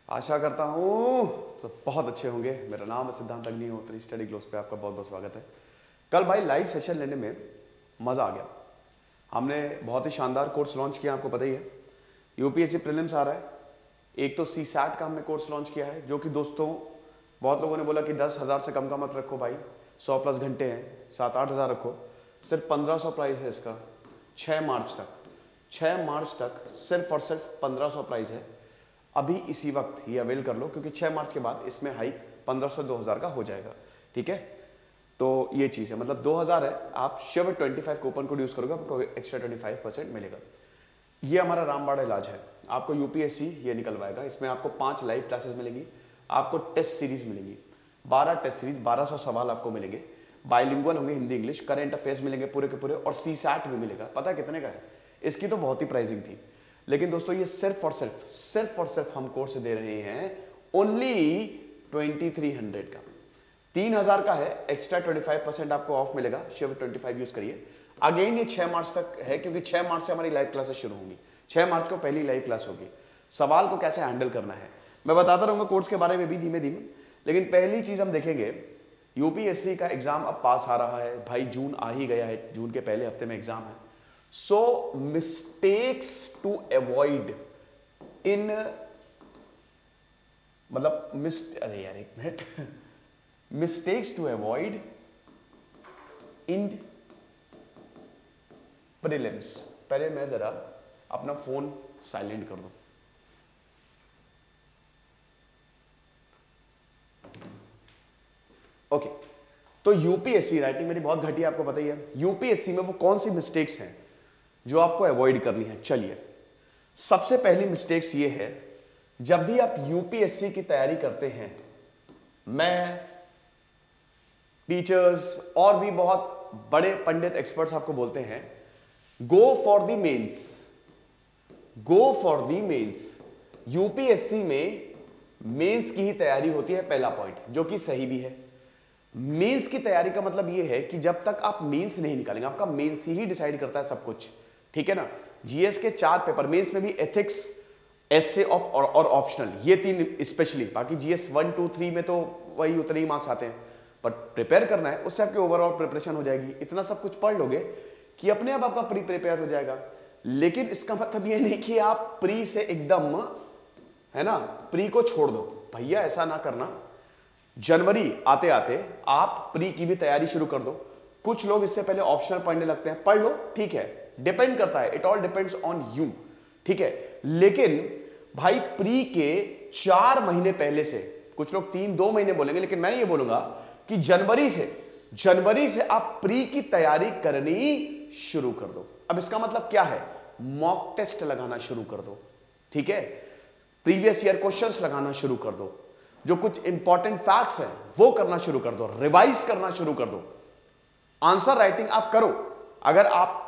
आशा करता हूँ सब बहुत अच्छे होंगे। मेरा नाम है सिद्धांत अग्निहोत्री, स्टडी ग्लोस पे आपका बहुत बहुत स्वागत है। कल भाई लाइव सेशन लेने में मज़ा आ गया। हमने बहुत ही शानदार कोर्स लॉन्च किया, आपको पता ही है। यूपीएससी प्रीलिम्स आ रहा है। एक तो सीसैट का हमने कोर्स लॉन्च किया है, जो कि दोस्तों बहुत लोगों ने बोला कि 10,000 से कम का मत रखो भाई, 100+ घंटे हैं, 7-8 हज़ार रखो। सिर्फ 1500 प्राइस है इसका। 6 मार्च तक सिर्फ और सिर्फ 1500 प्राइस है। अभी इसी वक्त ये अवेल कर लो, क्योंकि 6 मार्च के बाद इसमें हाइक 1500-2000 का हो जाएगा। ठीक है, तो ये चीज़ है, मतलब 2000 है। आप शिव 25 कूपन कोड यूज़ करोगे, आपको एक्स्ट्रा 25% मिलेगा। ये हमारा रामबाड़ा इलाज है। आपको यूपीएससी ये निकलवाएगा। इसमें आपको 5 लाइव क्लासेस मिलेंगी, आपको टेस्ट सीरीज मिलेंगी, 12 टेस्ट सीरीज, 1200 सवाल आपको मिलेंगे। बाइलिंगुअल होंगे, हिंदी इंग्लिश, करंट अफेयर्स मिलेंगे पूरे के पूरे, और सीसैट भी मिलेगा। पता है कितने का है? इसकी तो बहुत ही प्राइसिंग थी, लेकिन दोस्तों ये सिर्फ और सिर्फ हम कोर्स दे रहे हैं ओनली 2300 का। 3000 का है, एक्स्ट्रा 25% आपको ऑफ मिलेगा। शिव 25 यूज करिए। अगेन ये 6 मार्च तक है, क्योंकि 6 मार्च से हमारी लाइव क्लासेस शुरू होंगी। 6 मार्च को पहली लाइव क्लास होगी। सवाल को कैसे हैंडल करना है मैं बताता रहूंगा कोर्स के बारे में भी धीमे धीमे। लेकिन पहली चीज हम देखेंगे, यूपीएससी का एग्जाम अब पास आ रहा है भाई, जून आ ही गया है, जून के पहले हफ्ते में एग्जाम है। So mistakes to avoid in, मतलब अरे यार एक minute, mistakes to avoid in prelims। पहले मैं जरा अपना फोन साइलेंट कर दूं। ओके, तो यूपीएससी राइटिंग मेरी बहुत घटिया, आपको पता ही है। यूपीएससी में वो कौन सी मिस्टेक्स हैं जो आपको अवॉइड करनी है? चलिए, सबसे पहली मिस्टेक्स ये है, जब भी आप यूपीएससी की तैयारी करते हैं, मैं, टीचर्स और भी बहुत बड़े पंडित एक्सपर्ट्स आपको बोलते हैं, go for the mains, go for the mains. UPSC में मेंस की ही तैयारी होती है, पहला पॉइंट, जो कि सही भी है। मेंस की तैयारी का मतलब यह है कि जब तक आप मेंस नहीं निकालेंगे, आपका मेंस ही डिसाइड करता है सब कुछ, ठीक है ना। जीएस के 4 पेपर, मेंस में भी एथिक्स, एसे और ऑप्शनल, ये 3 स्पेशली। बाकी जीएस 1, 2, 3 में तो वही उतने ही मार्क्स आते हैं, बट प्रिपेयर करना है, उससे आपकी ओवरऑल प्रिपरेशन हो जाएगी। इतना सब कुछ पढ़ लोगे कि अपने आप आपका प्री प्रिपेयर हो जाएगा। लेकिन इसका मतलब ये नहीं कि आप प्री से एकदम, है ना, प्री को छोड़ दो। भैया ऐसा ना करना। जनवरी आते आते आप प्री की भी तैयारी शुरू कर दो। कुछ लोग इससे पहले ऑप्शनल पढ़ने लगते हैं, पढ़ लो, ठीक है, डिपेंड करता है, it all depends on you, ठीक है। लेकिन भाई प्री के 4 महीने पहले से, कुछ लोग 3-2 महीने बोलेंगे, लेकिन मैं ये बोलूंगा कि जनवरी से आप प्री की तैयारी करनी शुरू कर दो। अब इसका मतलब क्या है? मॉक टेस्ट लगाना शुरू कर दो, ठीक है, प्रीवियस ईयर क्वेश्चंस लगाना शुरू कर दो, जो कुछ इंपॉर्टेंट फैक्ट्स हैं वो करना शुरू कर दो, रिवाइज करना शुरू कर दो। आंसर राइटिंग आप करो, अगर आप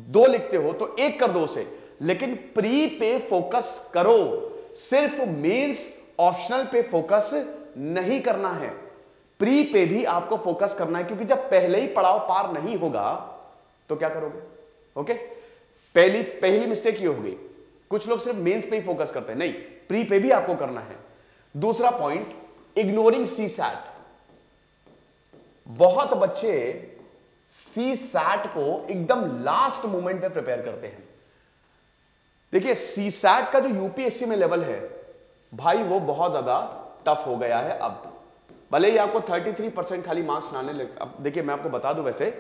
2 लिखते हो तो 1 कर दो उसे, लेकिन प्री पे फोकस करो। सिर्फ मेंस ऑप्शनल पे फोकस नहीं करना है, प्री पे भी आपको फोकस करना है, क्योंकि जब पहले ही पड़ाव पार नहीं होगा तो क्या करोगे? ओके, पहली मिस्टेक ये हो गई। कुछ लोग सिर्फ मेंस पे ही फोकस करते हैं, नहीं, प्री पे भी आपको करना है। दूसरा पॉइंट, इग्नोरिंग सीसैट। बहुत बच्चे सीसैट को एकदम लास्ट मोमेंट पे प्रिपेयर करते हैं। देखिए, सीसैट का जो यूपीएससी में लेवल है भाई, वो बहुत ज्यादा टफ हो गया है। अब भले ही आपको 33% खाली मार्क्स लाने लगे। अब देखिए, मैं आपको बता दूं वैसे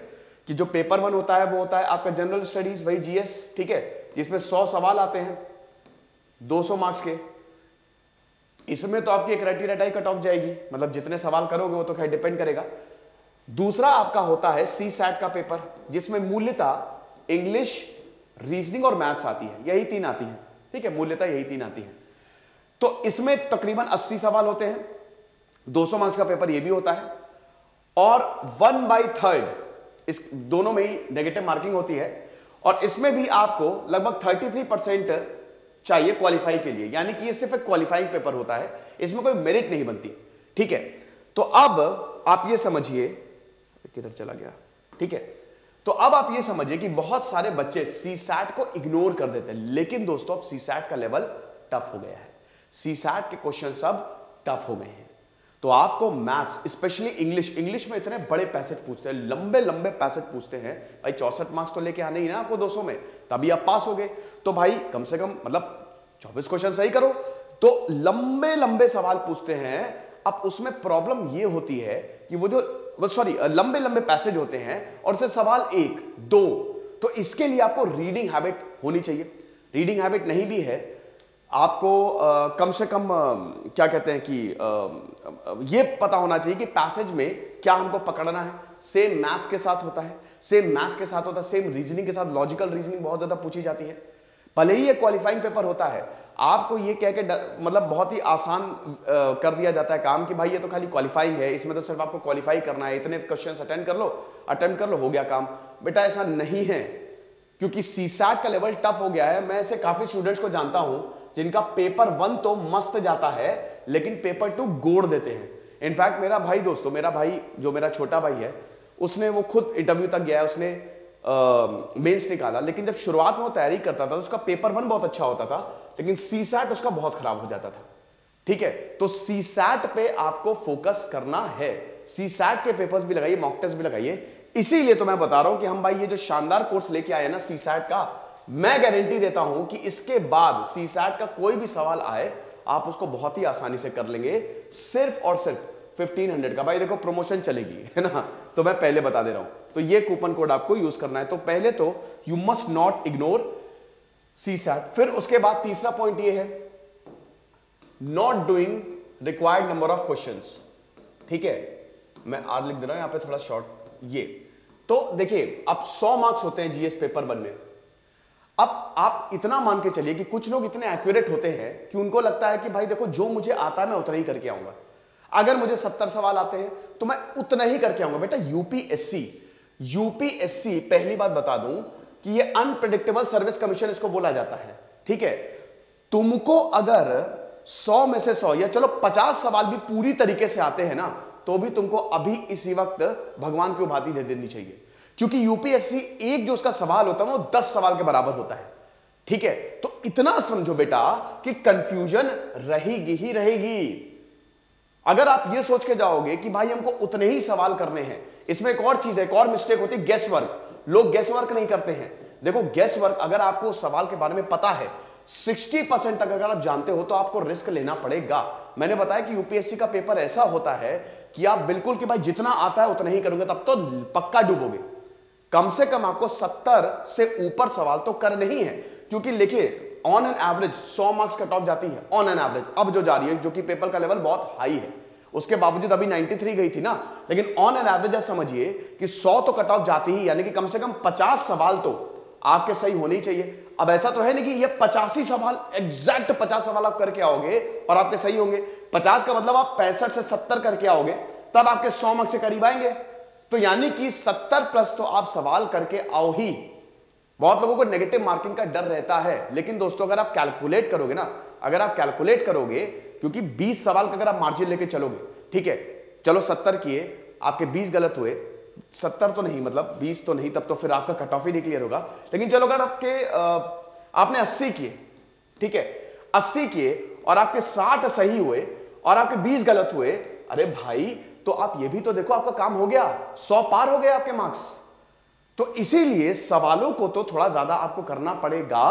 कि जो पेपर 1 होता है वो होता है आपका जनरल स्टडीज, वही जीएस, ठीक है, जिसमें 100 सवाल आते हैं 200 मार्क्स के। इसमें तो आपकी क्राइटेरिया टाई कट ऑफ जाएगी, मतलब जितने सवाल करोगे वो तो खैर डिपेंड करेगा। दूसरा आपका होता है सीसैट का पेपर, जिसमें मूल्यतः इंग्लिश, रीजनिंग और मैथ्स आती है, यही 3 आती है, ठीक है, मूल्यतः यही 3 आती है। तो इसमें तकरीबन 80 सवाल होते हैं, 200 मार्क्स का पेपर ये भी होता है, और 1/3 इस दोनों में ही नेगेटिव मार्किंग होती है। और इसमें भी आपको लगभग 33% चाहिए क्वालिफाई के लिए, यानी कि ये सिर्फ एक क्वालिफाइंग पेपर होता है, इसमें कोई मेरिट नहीं बनती, ठीक है। तो अब आप ये समझिए, किधर चला गया, ठीक है, तो अब आप ये समझिए कि बहुत सारे बच्चे सीसैट को इग्नोर कर देते हैं। लेकिन दोस्तों, अब सीसैट का लेवल टफ हो गया है। सीसैट के क्वेश्चन सब टफ हो गए हैं। तो आपको मैथ्स, स्पेशली इंग्लिश में इतने बड़े पैसेज पूछते हैं, लंबे लंबे पैसेज पूछते हैं भाई। 64 मार्क्स तो लेके आने ही ना आपको 200 में, तभी आप पास हो गए। तो भाई कम से कम मतलब 24 क्वेश्चन सही करो। तो लंबे लंबे सवाल पूछते हैं। अब उसमें प्रॉब्लम ये होती है कि वो जो लंबे लंबे पैसेज होते हैं और से सवाल 1 2, तो इसके लिए आपको रीडिंग हैबिट होनी चाहिए। रीडिंग हैबिट नहीं भी है आपको कम से कम क्या कहते हैं कि ये पता होना चाहिए कि पैसेज में क्या हमको पकड़ना है। सेम मैथ्स के साथ होता है, सेम रीजनिंग के साथ। लॉजिकल रीजनिंग बहुत ज्यादा पूछी जाती है, भले ही ये क्वालिफाइंग पेपर होता है। आपको ये कह के मतलब बहुत ही आसान कर दिया जाता है काम कि भाई ये तो खाली क्वालिफाइंग है, इसमें तो सिर्फ आपको क्वालिफाई करना है, इतने क्वेश्चन अटेम्प्ट कर लो, हो गया काम। बेटा ऐसा नहीं है, क्योंकि सीसैट का लेवल टफ हो गया है। मैं ऐसे काफी स्टूडेंट्स को जानता हूं जिनका पेपर 1 तो मस्त जाता है, लेकिन पेपर 2 गोड़ देते हैं। इनफैक्ट मेरा भाई जो मेरा छोटा भाई है, उसने वो खुद इंटरव्यू तक गया है, उसने मेंस निकाला, लेकिन जब शुरुआत में वो तैयारी करता था तो उसका पेपर 1 बहुत अच्छा होता था, लेकिन सीसैट उसका बहुत खराब हो जाता था। ठीक है, तो सीसैट पे आपको फोकस करना है। सीसैट के पेपर्स भी लगाइए, मॉक टेस्ट भी लगाइए। इसीलिए तो मैं बता रहा हूं कि हम भाई ये जो शानदार कोर्स लेके आए ना सीसैट का, मैं गारंटी देता हूं कि इसके बाद सीसैट का कोई भी सवाल आए आप उसको बहुत ही आसानी से कर लेंगे, सिर्फ और सिर्फ 1500 का। भाई देखो प्रमोशन चलेगी, है ना, तो मैं पहले बता दे रहा हूं। तो ये कूपन कोड आपको यूज करना है। तो पहले तो you must not ignore CSAT. फिर उसके बाद तीसरा पॉइंट ये है, not doing required number of questions. ठीक है, मैं आर लिख दे रहा हूं यहां पे थोड़ा शॉर्ट। ये तो देखिए, अब 100 मार्क्स होते हैं जीएस पेपर 1 में। अब आप इतना मान के चलिए कि कुछ लोग इतने एक्यूरेट होते हैं कि उनको लगता है कि भाई देखो जो मुझे आता है मैं उतना ही करके आऊंगा। अगर मुझे 70 सवाल आते हैं तो मैं उतना ही करके आऊंगा। बेटा यूपीएससी पहली बात बता दूं कि ये अनप्रेडिक्टेबल सर्विस कमीशन इसको बोला जाता है। ठीक है, तुमको अगर 100 में से 100 या चलो 50 सवाल भी पूरी तरीके से आते हैं ना, तो भी तुमको अभी इसी वक्त भगवान की उपाधि दे देनी चाहिए, क्योंकि यूपीएससी एक जो उसका सवाल होता है वो 10 सवाल के बराबर होता है। ठीक है, तो इतना समझो बेटा कि कंफ्यूजन रहेगी ही रहेगी। अगर आप ये सोच के जाओगे कि भाई हमको उतने ही सवाल करने हैं, इसमें एक और चीज है, एक और मिस्टेक होती है, गेस वर्क। लोग गेस वर्क नहीं करते हैं। देखो गेस वर्क, अगर आपको सवाल के बारे में पता है 60% तक अगर आप जानते हो तो आपको रिस्क लेना पड़ेगा। मैंने बताया कि यूपीएससी का पेपर ऐसा होता है कि आप बिल्कुल कि भाई जितना आता है उतना ही करोगे, तब तो पक्का डूबोगे। कम से कम आपको 70 से ऊपर सवाल तो करने ही है, क्योंकि देखिए on an average 100 marks cut off जाती है ऑन एन एवरेज, अब जो जा रही है, जो कि पेपर का लेवल बहुत हाई है, उसके बावजूद अभी 93 गई थी ना, लेकिन ऑन एन एवरेज समझिए कि 100 तो कट ऑफ जाती ही, यानी कि कम से कम 50 सवाल तो आपके सही होने ही चाहिए। अब ऐसा तो है नहीं कि ये 85 सवाल एग्जैक्ट 50 सवाल आप करके आओगे और आपके सही होंगे। 50 का मतलब आप 65 से 70 करके आओगे, तब आपके 100 मार्क्स से करीब आएंगे। तो यानी कि 70 प्लस तो आप सवाल करके आओ ही। बहुत लोगों को नेगेटिव मार्किंग का डर रहता है, लेकिन दोस्तों अगर आप कैलकुलेट करोगे ना, अगर आप कैलकुलेट करोगे, क्योंकि 20 सवाल का अगर आप मार्जिन लेके चलोगे, ठीक है, चलो 70 किए, आपके 20 गलत हुए, 70 तो नहीं, मतलब 20 तो नहीं, तब तो फिर आपका कट ऑफ ही नहीं क्लियर होगा। लेकिन चलो अगर आपने 80 किए, ठीक है, 80 किए और आपके 60 सही हुए और आपके 20 गलत हुए, अरे भाई तो आप ये भी तो देखो, आपका काम हो गया, 100 पार हो गए आपके मार्क्स। तो इसीलिए सवालों को तो थोड़ा ज्यादा आपको करना पड़ेगा,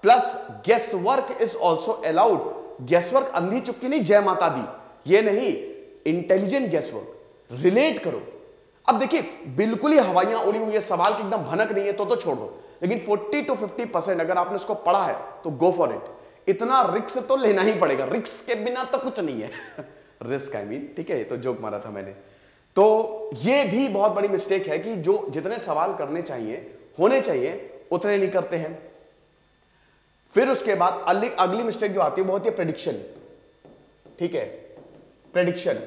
plus guess work is also allowed. Guess work अंधी चुक्की नहीं, जय माता दी, ये नहीं, इंटेलिजेंट गेस वर्क, रिलेट करो। अब देखिए बिल्कुल ही हवाइयां उड़ी हुई है, सवाल की एकदम भनक नहीं है तो छोड़ दो, लेकिन 40 to 50% अगर आपने उसको पढ़ा है तो गो फॉर इट। इतना रिस्क तो लेना ही पड़ेगा, रिस्क के बिना तो कुछ नहीं है। रिस्क आई मीन, ठीक है, ये तो जोक मारा था मैंने। तो ये भी बहुत बड़ी मिस्टेक है कि जो जितने सवाल करने चाहिए, होने चाहिए, उतने नहीं करते हैं। फिर उसके बाद अगली मिस्टेक जो आती है वो होती है प्रेडिक्शन। ठीक है, प्रेडिक्शन,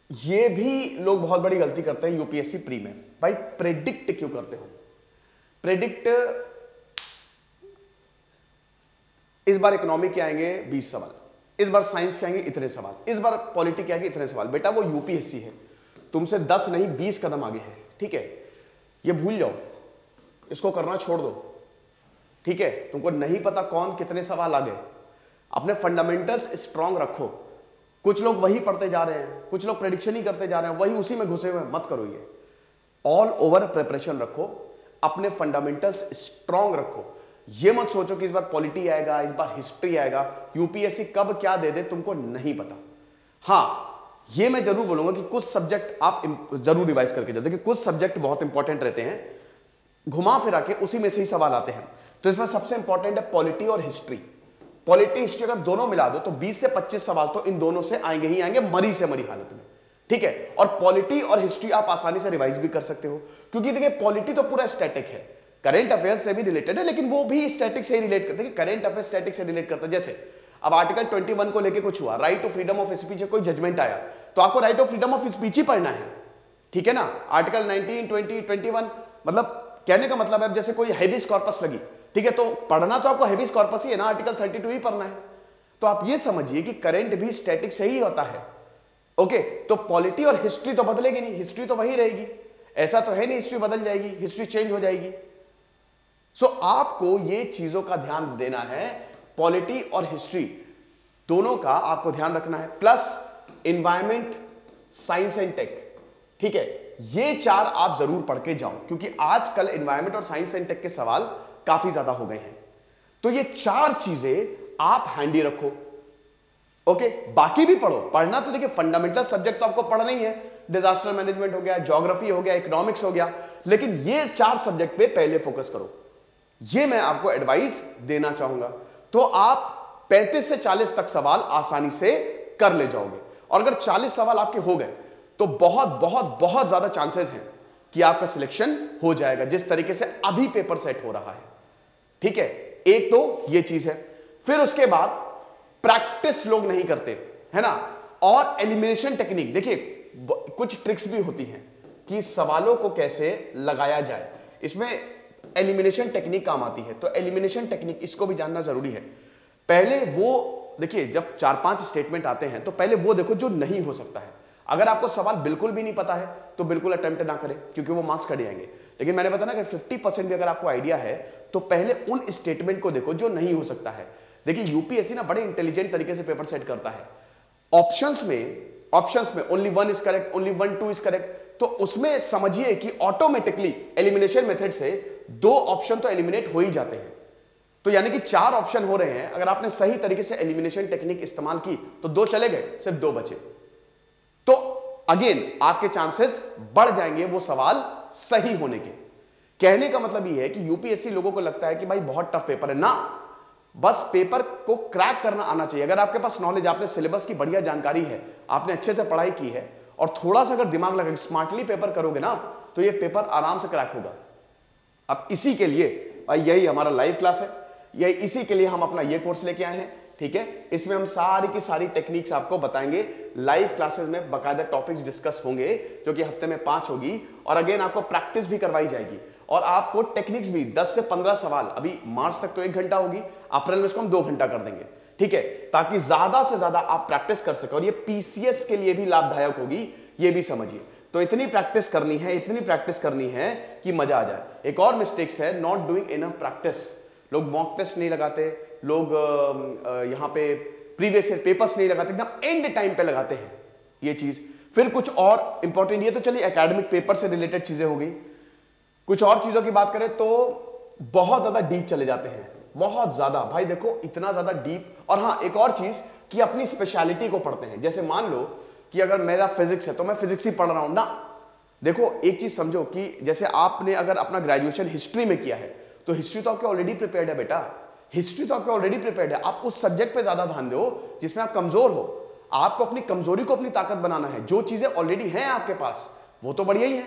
ये भी लोग बहुत बड़ी गलती करते हैं यूपीएससी प्री में। भाई प्रेडिक्ट क्यों करते हो? प्रेडिक्ट, इस बार इकोनॉमी के आएंगे 20 सवाल, इस बार साइंस के आएंगे इतने सवाल, इस बार पॉलिटी के आएंगे इतने सवाल। बेटा वो यूपीएससी है, तुमसे 10 नहीं 20 कदम आगे है। ठीक है, ये भूल जाओ, इसको करना छोड़ दो। ठीक है, तुमको नहीं पता कौन कितने सवाल आ गए, अपने फंडामेंटल्स स्ट्रांग रखो। कुछ लोग वही पढ़ते जा रहे हैं, कुछ लोग प्रेडिक्शन ही करते जा रहे हैं, वही उसी में घुसे हुए, मत करो ये। ऑल ओवर प्रिपरेशन रखो, अपने फंडामेंटल्स स्ट्रांग रखो। ये मत सोचो कि इस बार पॉलिटी आएगा, इस बार हिस्ट्री आएगा, यूपीएससी कब क्या दे दे तुमको नहीं पता। हां, ये मैं जरूर बोलूंगा कि कुछ सब्जेक्ट आप जरूर रिवाइज करके जाओ। देखिए कुछ सब्जेक्ट बहुत इंपॉर्टेंट रहते हैं, घुमा फिरा के उसी में से ही सवाल आते हैं। तो इसमें सबसे इंपॉर्टेंट है पॉलिटी और हिस्ट्री। पॉलिटी हिस्ट्री अगर दोनों मिला दो तो 20 से 25 सवाल तो इन दोनों से आएंगे ही आएंगे, मरी से मरी हालत में, ठीक है। और पॉलिटी और हिस्ट्री आप आसानी से रिवाइज भी कर सकते हो, क्योंकि देखिए पॉलिटी तो पूरा स्टैटिक है, करेंट अफेयर्स से भी रिलेटेड है, लेकिन वो भी स्टैटिक से ही रिलेट करते हैं। करेंट अफेयर स्टैटिक से रिलेट करता है। जैसे अब आर्टिकल 21 को लेके कुछ हुआ, right to freedom of speech, कोई जजमेंट आया तो आपको right to freedom of speech ही पढ़ना है, ठीक है ना। आर्टिकल 19, 20, 21, मतलब कहने का मतलब है जैसे कोई हेबिस कॉर्पस लगी, ठीक है, तो पढ़ना तो आपको हेबिस कॉर्पस ही है ना, आर्टिकल 32 ही पढ़ना है। तो आप ये समझिए कि करंट भी स्टैटिक से ही होता है, ओके। तो पॉलिटी और हिस्ट्री तो बदलेगी नहीं, हिस्ट्री तो वही रहेगी, ऐसा तो है नहीं हिस्ट्री बदल जाएगी, हिस्ट्री चेंज हो जाएगी। सो आपको ये चीजों का ध्यान देना है, पॉलिटी और हिस्ट्री दोनों का आपको ध्यान रखना है, plus environment, science and tech, ठीक है। ये चार आप जरूर पढ़ के जाओ, क्योंकि आजकल एनवायरमेंट और साइंस एंड टेक के सवाल काफी ज्यादा हो गए हैं। तो ये चार चीजें आप हैंडी रखो, ओके। बाकी भी पढ़ो, पढ़ना तो देखिए फंडामेंटल सब्जेक्ट तो आपको पढ़ना ही है, डिजास्टर मैनेजमेंट हो गया, ज्योग्राफी हो गया, इकोनॉमिक्स हो गया, लेकिन ये चार सब्जेक्ट पे पहले फोकस करो, ये मैं आपको एडवाइस देना चाहूंगा। तो आप 35 से 40 तक सवाल आसानी से कर ले जाओगे, और अगर 40 सवाल आपके हो गए तो बहुत बहुत बहुत ज्यादा चांसेस हैं कि आपका सिलेक्शन हो जाएगा, जिस तरीके से अभी पेपर सेट हो रहा है, ठीक है। एक तो ये चीज है। फिर उसके बाद प्रैक्टिस लोग नहीं करते, है ना, और एलिमिनेशन टेक्निक। देखिए कुछ ट्रिक्स भी होती हैं कि सवालों को कैसे लगाया जाए, इसमें एलिमिनेशन टेक्निक काम आती है। तो एलिमिनेशन टेक्निक इसको भी जानना जरूरी है। पहले वो देखिए, जब 4-5 स्टेटमेंट आते हैं तो पहले वो देखो जो नहीं हो सकता है। अगर आपको सवाल बिल्कुल भी नहीं पता है तो बिल्कुल अटेम्प्ट ना करें, क्योंकि वो मार्क्स कट जाएंगे। लेकिन मैंने बताया ना कि 50% भी अगर आपको आइडिया है तो पहले उन स्टेटमेंट को देखो जो नहीं हो सकता है। देखिए यूपीएससी ना बड़े इंटेलिजेंट तरीके से पेपर सेट करता है। ऑप्शंस में only 1 is correct, only 1, 2 is correct, तो उसमें समझिए कि ऑटोमेटिकली एलिमिनेशन मेथड से 2 ऑप्शन तो एलिमिनेट हो ही जाते हैं। तो यानी कि 4 ऑप्शन हो रहे हैं, अगर आपने सही तरीके से एलिमिनेशन टेक्निक इस्तेमाल की तो 2 चले गए, सिर्फ 2 बचे। तो अगेन आपके चांसेस बढ़ जाएंगे वो सवाल सही होने के। कहने का मतलब यह है कि यूपीएससी लोगों को लगता है कि भाई बहुत टफ पेपर है ना, बस पेपर को क्रैक करना आना चाहिए। अगर आपके पास नॉलेज, आपने सिलेबस की बढ़िया जानकारी है, आपने अच्छे से पढ़ाई की है और थोड़ा सा अगर दिमाग लगा स्मार्टली पेपर करोगे ना, तो ये पेपर आराम से क्रैक होगा। अब इसी के लिए भाई यही हमारा लाइव क्लास है, यही इसी के लिए हम अपना ये कोर्स लेके आए हैं, ठीक है। इसमें हम सारी की सारी टेक्निक्स आपको बताएंगे। लाइव क्लासेस में बाकायदा टॉपिक्स डिस्कस होंगे, जो कि हफ्ते में 5 होगी, और अगेन आपको प्रैक्टिस भी करवाई जाएगी, और आपको टेक्निक्स भी 10 से 15 सवाल, अभी मार्च तक तो 1 घंटा होगी, अप्रैल में इसको हम 2 घंटा कर देंगे, ठीक है, ताकि ज्यादा से ज्यादा आप प्रैक्टिस कर सके, और ये पीसीएस के लिए भी लाभदायक होगी, ये भी समझिए। तो इतनी प्रैक्टिस करनी है, इतनी प्रैक्टिस करनी है कि मजा आ जाए। एक और मिस्टेक्स है, नॉट डूइंग इनफ प्रैक्टिस। लोग मॉक टेस्ट नहीं लगाते, लोग यहां पे प्रीवियस ईयर पेपर्स नहीं लगाते, एकदम एंड टाइम पे लगाते हैं ये चीज। फिर कुछ और इंपॉर्टेंट, ये तो चलिए एकेडमिक पेपर से रिलेटेड चीजें हो गई। कुछ और चीजों की बात करें तो बहुत ज्यादा डीप चले जाते हैं, बहुत ज्यादा। भाई देखो इतना ज्यादा डीप। और हाँ, एक और चीज कि अपनी स्पेशलिटी को पढ़ते हैं। जैसे मान लो कि अगर मेरा फिजिक्स है तो मैं फिजिक्स ही पढ़ रहा हूं ना। देखो एक चीज समझो कि जैसे आपने अगर अपना ग्रेजुएशन हिस्ट्री में किया है तो हिस्ट्री तो आपके ऑलरेडी प्रिपेयर्ड है बेटा, हिस्ट्री तो आपके ऑलरेडी प्रिपेयर्ड है। आप उस सब्जेक्ट पे ज्यादा ध्यान दो जिसमें आप कमजोर हो। आपको अपनी कमजोरी को अपनी ताकत बनाना है। जो चीजें ऑलरेडी हैं आपके पास वो तो बढ़िया ही है,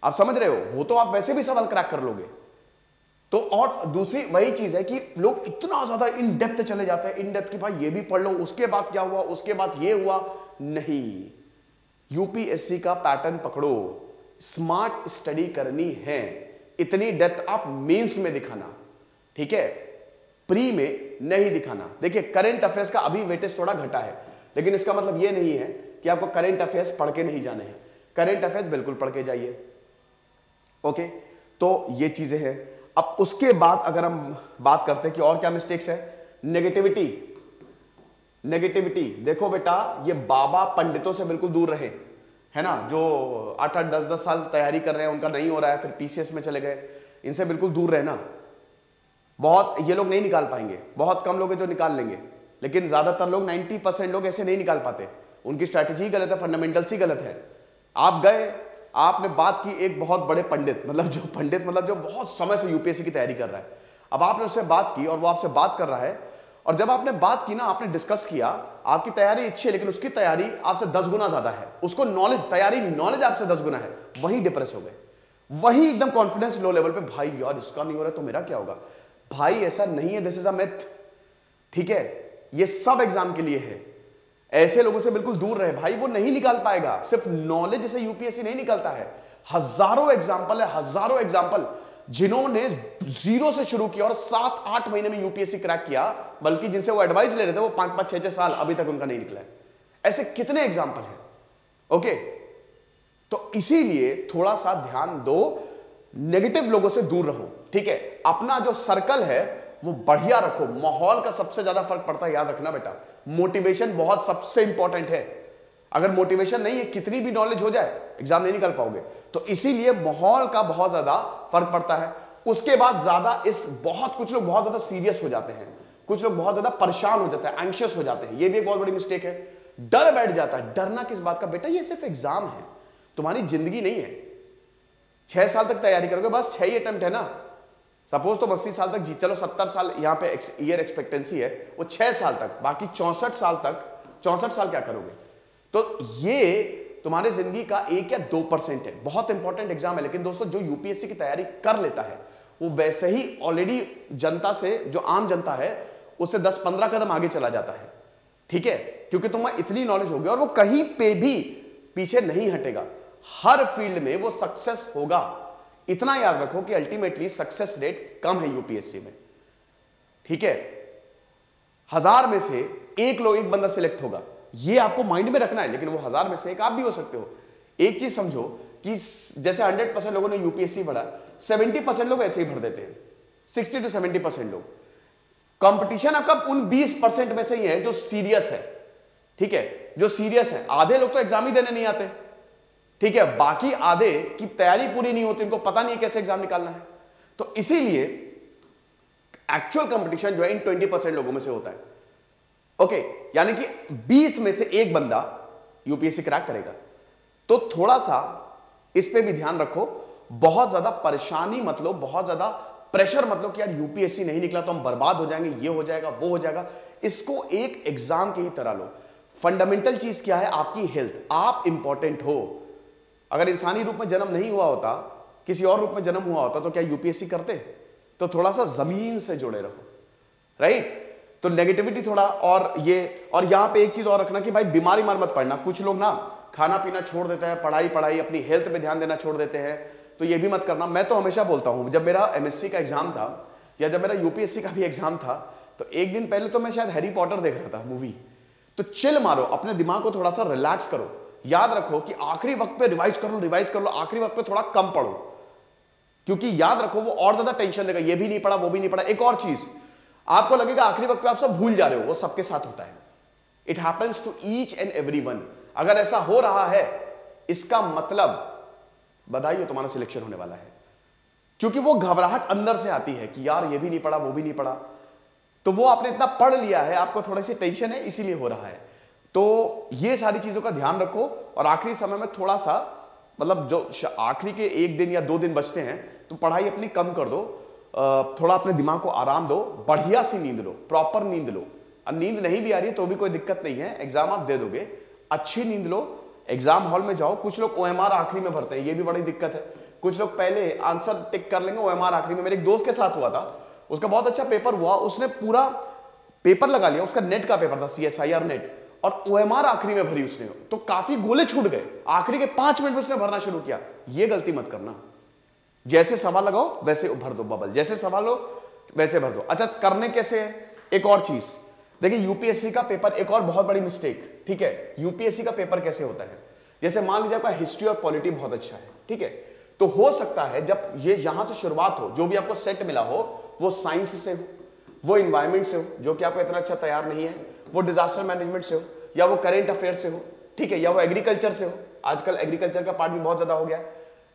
आप समझ रहे हो, वो तो आप वैसे भी सवाल क्रैक कर लोगे। तो और दूसरी वही चीज है कि लोग इतना ज्यादा इन डेप्थ चले जाते हैं, इन डेप्थ की भाई ये भी पढ़ लो, उसके बाद क्या हुआ, उसके बाद ये हुआ। नहीं, यूपीएससी का पैटर्न पकड़ो, स्मार्ट स्टडी करनी है। इतनी डेप्थ आप मेंस में दिखाना, ठीक है, प्री में नहीं दिखाना। देखिए करंट अफेयर्स का अभी वेटेज थोड़ा घटा है, लेकिन इसका मतलब यह नहीं है कि आपको करंट अफेयर्स पढ़ के नहीं जाने हैं। करंट अफेयर्स बिल्कुल पढ़ के जाइए, ओके। तो ये चीजें हैं। अब उसके बाद अगर हम बात करते हैं कि और क्या मिस्टेक्स है, नेगेटिविटी। नेगेटिविटी, देखो बेटा ये बाबा पंडितों से बिल्कुल दूर रहे, है ना, जो 8-8 10-10 साल तैयारी कर रहे हैं, उनका नहीं हो रहा है, फिर पीसीएस में चले गए, इनसे बिल्कुल दूर रहना। बहुत ये लोग नहीं निकाल पाएंगे, बहुत कम लोग हैं जो निकाल लेंगे, लेकिन ज्यादातर लोग 90% लोग ऐसे नहीं निकाल पाते। उनकी स्ट्रैटेजी गलत है, फंडामेंटल्स ही गलत है। आप गए, आपने बात की एक बहुत बड़े पंडित, मतलब जो बहुत समय से यूपीएससी की तैयारी कर रहा है, अब आपने उससे बात की और वो आपसे बात कर रहा है, और जब आपने बात की ना, आपने डिस्कस किया, आपकी तैयारी अच्छी है लेकिन उसकी तैयारी आपसे 10 गुना ज्यादा है, उसको नॉलेज, तैयारी नहीं, नॉलेज आपसे 10 गुना है, वहीं डिप्रेस हो गए, वहीं एकदम कॉन्फिडेंस लो लेवल पे, भाई यार इसका नहीं हो रहा तो मेरा क्या होगा। भाई ऐसा नहीं है, दिस इज अ मिथ, ठीक है, ये सब एग्जाम के लिए है। ऐसे लोगों से बिल्कुल दूर रहे भाई, वो नहीं निकाल पाएगा। सिर्फ नॉलेज से यूपीएससी नहीं निकलता है, हजारों एग्जाम्पल है, हजारों एग्जाम्पल जिन्होंने जीरो से शुरू किया और 7-8 महीने में यूपीएससी क्रैक किया, बल्कि जिनसे वो एडवाइस ले रहे थे वो 5-5 6-6 साल अभी तक उनका नहीं निकला है। ऐसे कितने एग्जाम्पल हैं। ओके, तो इसीलिए थोड़ा सा ध्यान दो, नेगेटिव लोगों से दूर रहो, ठीक है। अपना जो सर्कल है वो बढ़िया रखो, माहौल का सबसे ज्यादा फर्क पड़ता है, याद रखना बेटा। मोटिवेशन बहुत सबसे इंपॉर्टेंट है, अगर मोटिवेशन नहीं है, कितनी भी नॉलेज हो जाए, एग्जाम नहीं निकल पाओगे। तो इसीलिए माहौल का बहुत ज्यादा फर्क पड़ता है। उसके बाद ज्यादा कुछ लोग बहुत ज्यादा सीरियस हो जाते हैं, कुछ लोग बहुत ज्यादा परेशान हो जाते हैं, एंग्शियस हो जाते हैं, ये भी एक बहुत बड़ी मिस्टेक है। डर बैठ जाता है। डरना किस बात का बेटा, ये सिर्फ एग्जाम है, तुम्हारी जिंदगी नहीं है। 6 साल तक तैयारी करोगे, बस 6 ही अटेम्प्ट है ना। सपोज तुम 80 साल तक जीत, चलो 70 साल यहां पे ईयर एक्सपेक्टेंसी है, वो 6 साल तक, बाकी 64 साल क्या करोगे। तो ये तुम्हारी जिंदगी का 1 या 2% है, बहुत इंपॉर्टेंट एग्जाम है। लेकिन दोस्तों जो यूपीएससी की तैयारी कर लेता है वो वैसे ही ऑलरेडी जनता से, जो आम जनता है उससे 10-15 कदम आगे चला जाता है, ठीक है, क्योंकि तुम्हें इतनी नॉलेज होगी और वो कहीं पे भी पीछे नहीं हटेगा, हर फील्ड में वो सक्सेस होगा। इतना याद रखो कि अल्टीमेटली सक्सेस रेट कम है यूपीएससी में, ठीक है। 1000 में से एक बंदा सिलेक्ट होगा, ये आपको माइंड में रखना है, लेकिन वो 1000 में से एक आप भी हो सकते हो। एक चीज समझो कि जैसे 100% लोगों ने यूपीएससी भरा, 70% लोग ऐसे ही भर देते हैं, 60 to 70% लोग। कंपटीशन आपका उन 20% में से ही है जो सीरियस है, ठीक है, जो सीरियस है। आधे लोग तो एग्जाम ही देने नहीं आते, ठीक है, बाकी आधे की तैयारी पूरी नहीं होती, उनको पता नहीं है कैसे एग्जाम निकालना है। तो इसीलिए एक्चुअल कंपटीशन जो है इन 20% लोगों में से होता है। ओके, यानी कि 20 में से एक बंदा यूपीएससी क्रैक करेगा। तो थोड़ा सा इस पे भी ध्यान रखो, बहुत ज्यादा परेशानी मत लो, बहुत ज्यादा प्रेशर मत लो कि यार यूपीएससी नहीं निकला तो हम बर्बाद हो जाएंगे, ये हो जाएगा, वो हो जाएगा। इसको एक एग्जाम की ही तरह लो। फंडामेंटल चीज क्या है, आपकी हेल्थ, आप इंपॉर्टेंट हो। अगर इंसानी रूप में जन्म नहीं हुआ होता, किसी और रूप में जन्म हुआ होता तो क्या यूपीएससी करते। तो थोड़ा सा जमीन से जुड़े रहो, राइट। तो नेगेटिविटी थोड़ा, और यहां पे एक चीज और रखना कि भाई बीमारी मार मत पड़ना। कुछ लोग ना खाना पीना छोड़ देते हैं, पढ़ाई अपनी हेल्थ पे ध्यान देना छोड़ देते हैं, तो ये भी मत करना। मैं तो हमेशा बोलता हूं, जब मेरा एमएससी का एग्जाम था या जब मेरा यूपीएससी का भी एग्जाम था, तो एक दिन पहले तो मैं शायद हैरी पॉटर देख रहा था मूवी। तो चिल मारो, अपने दिमाग को थोड़ा सा रिलैक्स करो। याद रखो कि आखिरी वक्त पे रिवाइज कर लो, आखिरी वक्त पे थोड़ा कम पढ़ो, क्योंकि याद रखो वो और ज्यादा टेंशन देगा, ये भी नहीं पढ़ा, वो भी नहीं पढ़ा। एक और चीज, आपको लगेगा आखिरी वक्त पे आप सब भूल जा रहे हो, वो सबके साथ होता है। It happens to each and everyone. अगर ऐसा हो रहा है, इसका मतलब बधाई हो, तुम्हारा सिलेक्शन होने वाला है। क्योंकि वो घबराहट अंदर से आती है कि यार ये भी नहीं पढ़ा, वो भी नहीं पढ़ा, तो वो आपने इतना पढ़ लिया है, आपको थोड़ी सी टेंशन है, इसीलिए हो रहा है। तो ये सारी चीजों का ध्यान रखो, और आखिरी समय में थोड़ा सा, मतलब जो आखिरी के 1 दिन या 2 दिन बचते हैं, तो पढ़ाई अपनी कम कर दो, थोड़ा अपने दिमाग को आराम दो, बढ़िया सी नींद लो, प्रॉपर नींद लो। अब नींद नहीं भी आ रही है तो भी कोई दिक्कत नहीं है, एग्जाम आप दे दोगे, अच्छी नींद लो, एग्जाम हॉल में जाओ। कुछ लोग ओएमआर आखिरी में भरते हैं, ये भी बड़ी दिक्कत है। कुछ लोग पहले आंसर टिक कर लेंगे, ओएमआर आखिरी में। मेरे एक दोस्त के साथ हुआ था, उसका बहुत अच्छा पेपर हुआ, उसने पूरा पेपर लगा लिया, उसका नेट का पेपर था, CSIR नेट, और ओएमआर आखिरी में भरी उसने, तो काफी गोले छूट गए। आखिरी के 5 मिनट में उसने भरना शुरू किया। ये गलती मत करना, जैसे सवाल लगाओ वैसे भर दो बबल, जैसे सवाल हो वैसे भर दो। अच्छा, करने कैसे है, एक और चीज देखिए, यूपीएससी का पेपर, एक और बहुत बड़ी मिस्टेक, ठीक है, यूपीएससी का पेपर कैसे होता है, जैसे मान लीजिए आपका हिस्ट्री और पॉलिटी बहुत अच्छा है, ठीक है, तो हो सकता है जब ये यहां से शुरुआत हो, जो भी आपको सेट मिला हो वो साइंस से हो, वो इन्वायरमेंट से हो जो कि आपको इतना अच्छा तैयार नहीं है, वो डिजास्टर मैनेजमेंट से हो, या वो करेंट अफेयर से हो, ठीक है, या वो एग्रीकल्चर से हो। आजकल एग्रीकल्चर का पार्ट भी बहुत ज्यादा हो गया।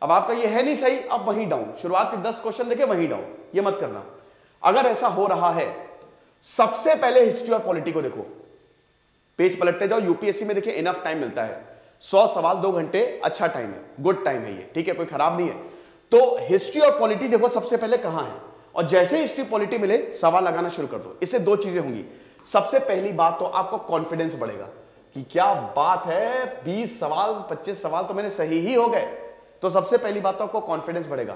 अब आपका ये है नहीं सही, अब वहीं डाउन, शुरुआत के 10 क्वेश्चन देखे वहीं डाउन, ये मत करना। अगर ऐसा हो रहा है, सबसे पहले हिस्ट्री और पॉलिटी को देखो, पेज पलटते जाओ। यूपीएससी में देखिए इनफ टाइम मिलता है, 100 सवाल 2 घंटे, अच्छा टाइम है, गुड टाइम है ये, ठीक है, कोई खराब नहीं है। तो हिस्ट्री और पॉलिटी देखो सबसे पहले कहां है, और जैसे हिस्ट्री पॉलिटी मिले सवाल लगाना शुरू कर दो। इससे 2 चीजें होंगी। सबसे पहली बात तो आपको कॉन्फिडेंस बढ़ेगा कि क्या बात है, 20 सवाल 25 सवाल तो मैंने सही ही हो गए। तो सबसे पहली बात तो आपको कॉन्फिडेंस बढ़ेगा।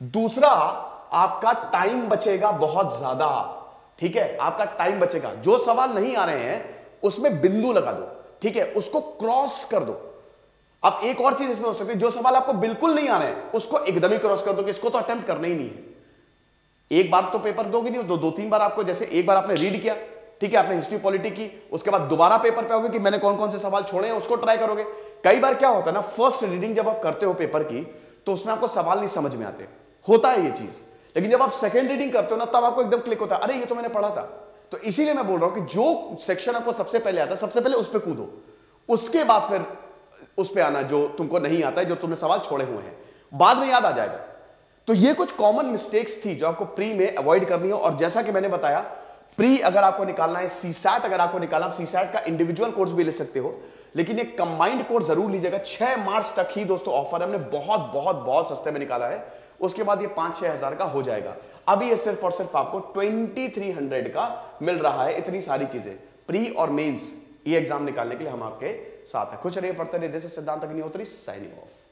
दूसरा, आपका टाइम बचेगा बहुत ज्यादा, ठीक है, आपका टाइम बचेगा। जो सवाल नहीं आ रहे हैं उसमें बिंदु लगा दो, ठीक है, उसको क्रॉस कर दो। अब एक और चीज इसमें हो सकती है, जो सवाल आपको बिल्कुल नहीं आ रहे हैं उसको एकदम ही क्रॉस कर दो कि इसको तो अटेम्प्ट करना ही नहीं है। एक बार तो पेपर दोगे नहीं, 2-3 बार आपको, जैसे एक बार आपने रीड किया, ठीक है, आपने हिस्ट्री पॉलिटी की, उसके बाद दोबारा पेपर पे आओगे कि मैंने कौन कौन से सवाल छोड़े हैं, उसको ट्राई करोगे। कई बार क्या होता है ना, फर्स्ट रीडिंग जब आप करते हो पेपर की तो उसमें आपको सवाल नहीं समझ में आते, होता है ये चीज। लेकिन जब आप सेकंड रीडिंग करते हो ना, तब आपको एकदम क्लिक होता है, अरे ये तो मैंने पढ़ा था। तो इसीलिए मैं बोल रहा हूं कि जो सेक्शन आपको सबसे पहले आता है, सबसे पहले उस पर कूदो, उसके बाद फिर उस पर आना जो तुमको नहीं आता है, जो तुमने सवाल छोड़े हुए हैं, बाद में याद आ जाएगा। तो ये कुछ कॉमन मिस्टेक्स थी जो आपको प्री में अवॉइड करनी हो। और जैसा कि मैंने बताया, प्री अगर आपको निकालना है, सीसैट अगर आपको निकालना है, सीसैट का इंडिविजुअल कोर्स भी ले सकते हो, लेकिन ये कंबाइंड कोर्स जरूर लीजिएगा। 6 मार्च तक ही दोस्तों ऑफर है, हमने बहुत बहुत बहुत सस्ते में निकाला है। उसके बाद ये 5-6 हजार का हो जाएगा। अभी ये सिर्फ और सिर्फ आपको 2300 का मिल रहा है। इतनी सारी चीजें प्री और मेंस ये एग्जाम निकालने के लिए हम आपके साथ हैं। खुश रहिए, पढ़ते रहिए। दिस इज सिद्धांत अग्निहोत्री, साइनिंग ऑफ।